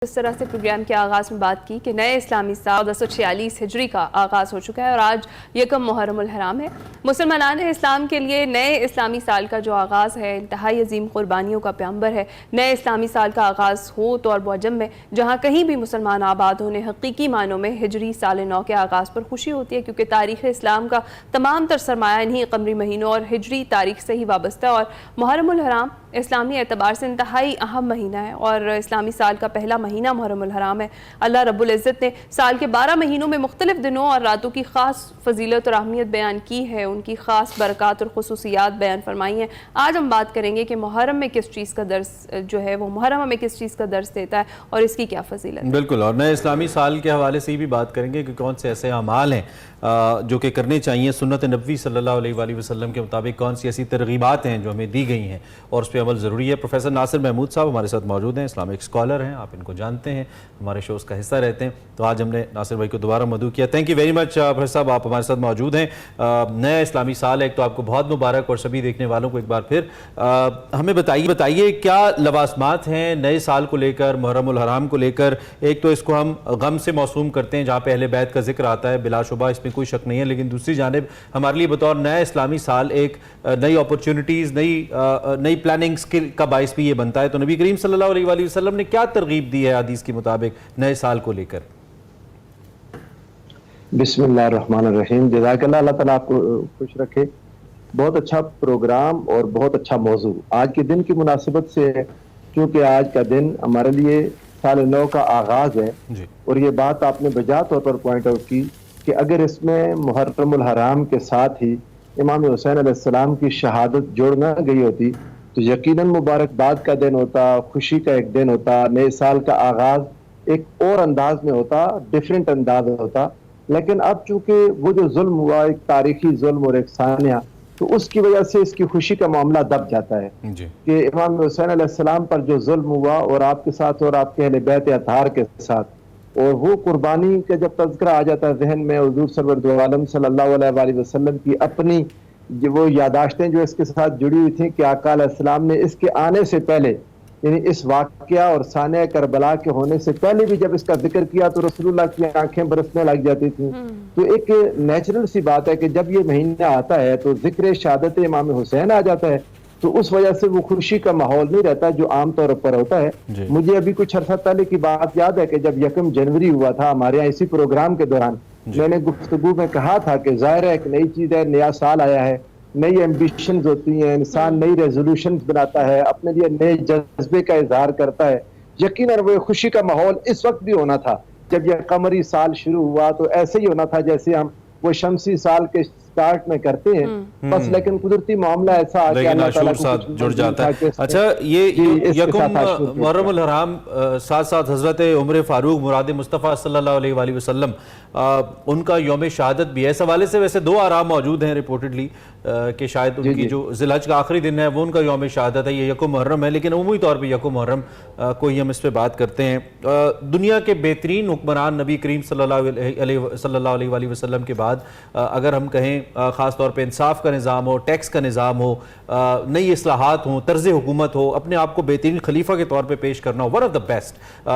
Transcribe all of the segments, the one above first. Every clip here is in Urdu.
اس طرح سے پروگرام کے آغاز میں بات کی کہ نئے اسلامی سال 1446 ہجری کا آغاز ہو چکا ہے اور آج یکم محرم الحرام ہے۔ مسلمانان اسلام کے لیے نئے اسلامی سال کا جو آغاز ہے انتہائی عظیم قربانیوں کا پیغمبر ہے۔ نئے اسلامی سال کا آغاز ہو تو اور معجم میں جہاں کہیں بھی مسلمان آباد ہونے حقیقی معنوں میں ہجری سال نو کے آغاز پر خوشی ہوتی ہے، کیونکہ تاریخ اسلام کا تمام تر سرمایہ انہی قمری مہینوں اور ہجری تاریخ سے ہی وابستہ ہے، اور محرم الحرام اسلامی اعتبار سے انتہائی اہم مہینہ ہے اور اسلامی سال کا پہلا مہینہ محرم الحرام ہے۔ اللہ رب العزت نے سال کے 12 مہینوں میں مختلف دنوں اور راتوں کی خاص فضیلت اور اہمیت بیان کی ہے، ان کی خاص برکات اور خصوصیات بیان فرمائی ہیں۔ آج ہم بات کریں گے کہ محرم میں کس چیز کا درس جو ہے وہ محرم ہمیں کس چیز کا درس دیتا ہے اور اس کی کیا فضیلت ہے۔ بالکل، اور نئے اسلامی سال کے حوالے سے بھی بات کریں گے کہ کون سے ایسے اعمال ہیں جو کہ کرنے چاہیے سنت نبوی صلی اللہ علیہ وآلہ وسلم کے مطابق، کون سی ایسی ترغیبات ہیں جو ہمیں دی گئی ہیں اور اس پہ عمل ضروری ہے۔ پروفیسر ناصر محمود صاحب ہمارے ساتھ موجود ہیں، اسلامک اسکالر ہیں، آپ ان کو جانتے ہیں، ہمارے شوز کا حصہ رہتے ہیں، تو آج ہم نے ناصر بھائی کو دوبارہ مدعو کیا۔ Thank you very much professor صاحب، آپ ہمارے ساتھ موجود ہیں۔ نیا اسلامی سال ایک تو آپ کو بہت مبارک، اور سبھی دیکھنے والوں کو ایک بار پھر ہمیں بتائیے کیا لوازمات ہیں نئے سال کو لے کر، محرم الحرام کو لے کر۔ ایک تو اس کو ہم غم سے موسوم کرتے ہیں جہاں پہ اہل بیت کا ذکر آتا ہے، بلا شبہ اس میں کوئی شک نہیں ہے، لیکن دوسری جانب ہمارے لیے بطور نیا اسلامی سال ایک نئی اپرچونٹیز، نئی پلاننگز کا باعث بھی یہ بنتا ہے۔ تو نبی کریم صلی اللہ علیہ وآلہ وسلم نے کیا ترغیب دی ہے حدیث کے مطابق نئے سال کو لے کر؟ بسم اللہ الرحمن الرحیم۔ جزاک اللہ، اللہ تعالیٰ آپ کو خوش رکھے۔ بہت اچھا پروگرام اور بہت اچھا موضوع آج کے دن کی مناسبت سے ہے، کیونکہ آج کا دن ہمارے لیے سال نو کا آغاز ہے جی، اور یہ بات آپ نے بجا طور پر پوائنٹ آؤٹ کی کہ اگر اس میں محرم الحرام کے ساتھ ہی امام حسین علیہ السلام کی شہادت جوڑ نہ گئی ہوتی تو یقیناً مبارکباد کا دن ہوتا، خوشی کا ایک دن ہوتا، نئے سال کا آغاز ایک اور انداز میں ہوتا، ڈیفرنٹ انداز ہوتا۔ لیکن اب چونکہ وہ جو ظلم ہوا، ایک تاریخی ظلم اور ایک سانحہ، تو اس کی وجہ سے اس کی خوشی کا معاملہ دب جاتا ہے کہ امام حسین علیہ السلام پر جو ظلم ہوا اور آپ کے ساتھ اور آپ کے اہل بیت اطہار کے ساتھ، اور وہ قربانی کا جب تذکرہ آ جاتا ہے ذہن میں، حضور سرور دو عالم صلی اللہ علیہ وآلہ وسلم کی اپنی وہ یاداشتیں جو اس کے ساتھ جڑی ہوئی تھیں کہ آقا علیہ السلام نے اس کے آنے سے پہلے، یعنی اس واقعہ اور سانحہ کربلا کے ہونے سے پہلے بھی جب اس کا ذکر کیا تو رسول اللہ کی آنکھیں برسنے لگ جاتی تھیں۔ تو ایک نیچرل سی بات ہے کہ جب یہ مہینہ آتا ہے تو ذکر شہادت امام حسین آ جاتا ہے، تو اس وجہ سے وہ خوشی کا ماحول نہیں رہتا جو عام طور پر ہوتا ہے۔ مجھے ابھی کچھ عرصہ پہلے کی بات یاد ہے کہ جب یکم جنوری ہوا تھا ہمارے یہاں اسی پروگرام کے دوران، میں نے گفتگو میں کہا تھا کہ ظاہر ہے ایک نئی چیز ہے، نیا سال آیا ہے، نئی ایمبیشنز ہوتی ہیں، انسان نئی ریزولوشنز بناتا ہے، اپنے لیے نئے جذبے کا اظہار کرتا ہے۔ یقیناً وہ خوشی کا ماحول اس وقت بھی ہونا تھا جب یہ قمری سال شروع ہوا، تو ایسے ہی ہونا تھا جیسے ہم وہ شمسی سال کے سٹارٹ میں کرتے ہیں بس، لیکن قدرتی معاملہ ایسا آ کے اللہ تعالیٰ کو ساتھ جڑ جاتا ہے۔ اچھا، یہ یکم محرم الحرام ساتھ ساتھ حضرت عمر فاروق مراد مصطفیٰ صلی اللہ علیہ وآلہ وسلم ان کا یوم شہادت بھی ہے۔ اس حوالے سے ویسے دو آراء موجود ہیں ریپورٹڈلی کہ شاید ان کی جو ذی الحج کا آخری دن ہے وہ ان کا یوم شہادت ہے، یہ یکم محرم ہے، لیکن عمومی طور پہ یکم محرم کو ہی ہم اس پہ بات کرتے ہیں۔ دنیا کے بہترین حکمران نبی کریم صلی اللہ علیہ وآلہ وسلم کے بعد اگر ہم کہیں خاص طور پہ انصاف کا نظام ہو، ٹیکس کا نظام ہو، نئی اصلاحات ہوں، طرز حکومت ہو، اپنے آپ کو بہترین خلیفہ کے طور پہ پیش کرنا ہو، ون آف دا بیسٹ،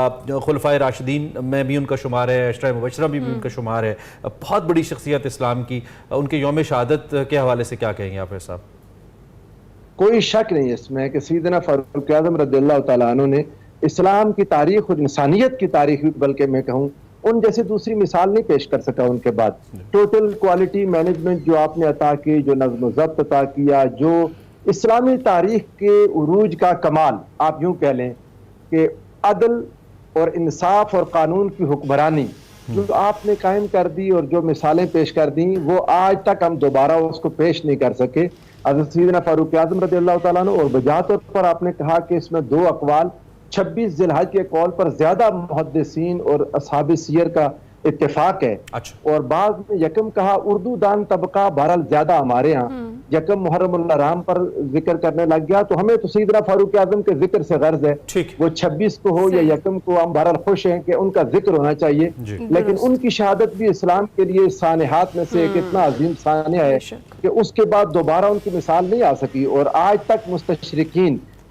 خلفائے راشدین میں بھی ان کا شمار ہے، عشرہ مبشرہ بھی ان کا شمار ہے، بہت بڑی شخصیت اسلام کی، ان کے یوم شہادت کے حوالے سے کیا کہیں گے آپ صاحب؟ کوئی شک نہیں اس میں کہ سیدنا فاروق اعظم رضی اللہ تعالیٰ عنہ نے اسلام کی تاریخ اور انسانیت کی تاریخ، بلکہ میں کہوں ان جیسے دوسری مثال نہیں پیش کر سکا ان کے بعد۔ ٹوٹل کوالٹی مینجمنٹ جو آپ نے عطا کی، جو نظم و ضبط عطا کیا، جو اسلامی تاریخ کے عروج کا کمال آپ یوں کہہ لیں کہ عدل اور انصاف اور قانون کی حکمرانی جو آپ نے قائم کر دی اور جو مثالیں پیش کر دیں، وہ آج تک ہم دوبارہ اس کو پیش نہیں کر سکے۔ حضرت سیدنا فاروق اعظم رضی اللہ تعالیٰ عنہ، اور بجا طور پر آپ نے کہا کہ اس میں دو اقوال 26 ذی الحج کے قول پر زیادہ محدثین اور اصحاب سیر کا اتفاق ہے، اور بعض میں یکم کہا، اردو دان طبقہ بہرحال زیادہ ہمارے ہاں یکم محرم الحرام پر ذکر کرنے لگ گیا، تو ہمیں تو سیدنا فاروق اعظم کے ذکر سے غرض ہے، وہ 26 کو ہو یا یکم کو، ہم بہرحال خوش ہیں کہ ان کا ذکر ہونا چاہیے، لیکن ان کی شہادت بھی اسلام کے لیے سانحات میں سے ایک اتنا عظیم سانحہ ہے کہ اس کے بعد دوبارہ ان کی مثال نہیں آ سکی، اور آج تک مستشرقین